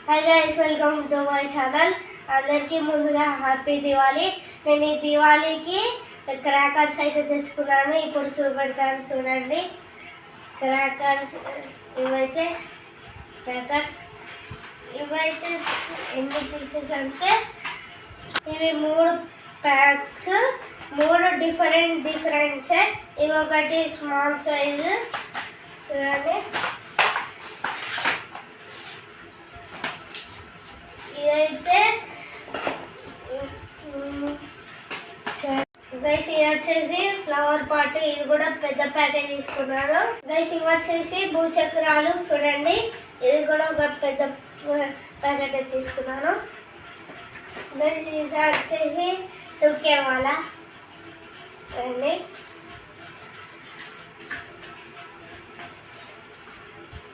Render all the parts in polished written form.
Hi guys, welcome to my channel. అందరికీ ముందుగా happy Diwali. నేను ఈ దివాళీకి క్రాకర్స్ అయితే తెచ్చుకున్నాను. ఇప్పుడు చూపెడతాను చూడండి. క్రాకర్స్ ఇవైతే ఎన్ని పీసెస్ అంటే ఇవి 3 ప్యాక్స్, 3 డిఫరెంట్. ఇవి ఒకటి స్మాల్ సైజు చూడండి. ఇదైతే గైస్ ఇది వచ్చేసి ఫ్లవర్ పాట్. ఇది కూడా పెద్ద ప్యాకెట్ తీసుకున్నాను. గైస్ ఇవి వచ్చేసి భూచక్రాలు చూడండి. ఇది కూడా ఒక పెద్ద ప్యాకెట్ తీసుకున్నాను. గైస్ ఇది వచ్చేసి సుకేవాల చూడండి.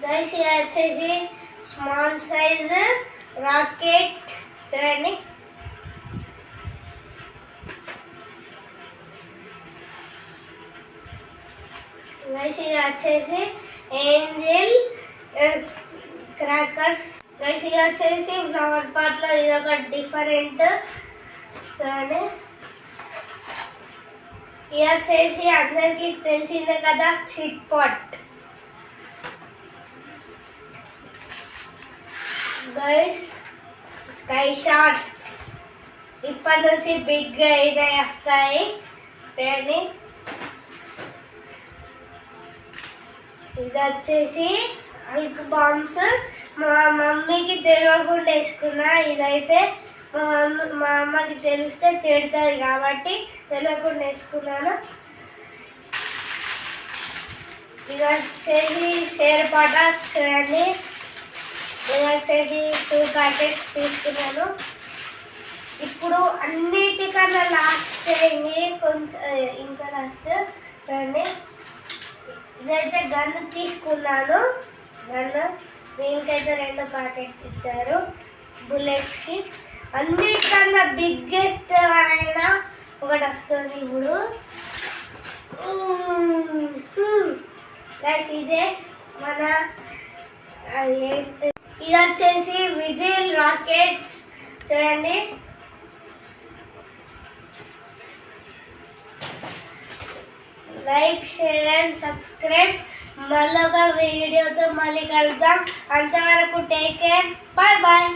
గైస్ ఇది వచ్చేసి స్మాల్ సైజ్ రాకెట్ చూడండి. గైస్ ఇది వచ్చేసి ఏంజెల్ క్రాకర్స్. గైస్ ఇది వచ్చేసి ఫ్లవర్ పాట్ లో ఇది ఒక డిఫరెంట్ చూడండి. ఇది వచ్చేసి అందరికి తెలిసిందే కదా, చిట్ పాట్. గైస్ స్కై షాట్స్ ఇప్పటి నుంచి బిగ్ అయినా వస్తాయి. ఇది వచ్చేసి అల్క్ బాంబ్స్. మా మమ్మీకి తెలియకుండా వేసుకున్నా. ఇదైతే మా అమ్మకి తెలిస్తే తిడుతుంది కాబట్టి తెలియకుండా వేసుకున్నాను. ఇది వచ్చేసి షేర్ పాట చూడండి. ఇది వచ్చేసి 2 ప్యాకెట్స్ తీసుకున్నాను. ఇప్పుడు అన్నిటికన్నా లాస్ట్ అయింది, కొంచెం ఇంకా లాస్ట్ చూడండి. ఇదైతే గన్ తీసుకున్నాను. దీనికైతే 2 ప్యాకెట్స్ ఇచ్చారు బుల్లెట్స్కి. అన్నిటికన్నా బిగ్గెస్ట్ అయినా ఒకటి వస్తుంది ఇప్పుడు. ఇదే మన ఇది వచ్చేసి విజిల్ రాకెట్స్ చూడండి. Like, share and subscribe. మళ్ళీ ఒక వీడియోతో మళ్ళీ కలుద్దాం. అంతవరకు టేక్ కేర్, బాయ్ బాయ్.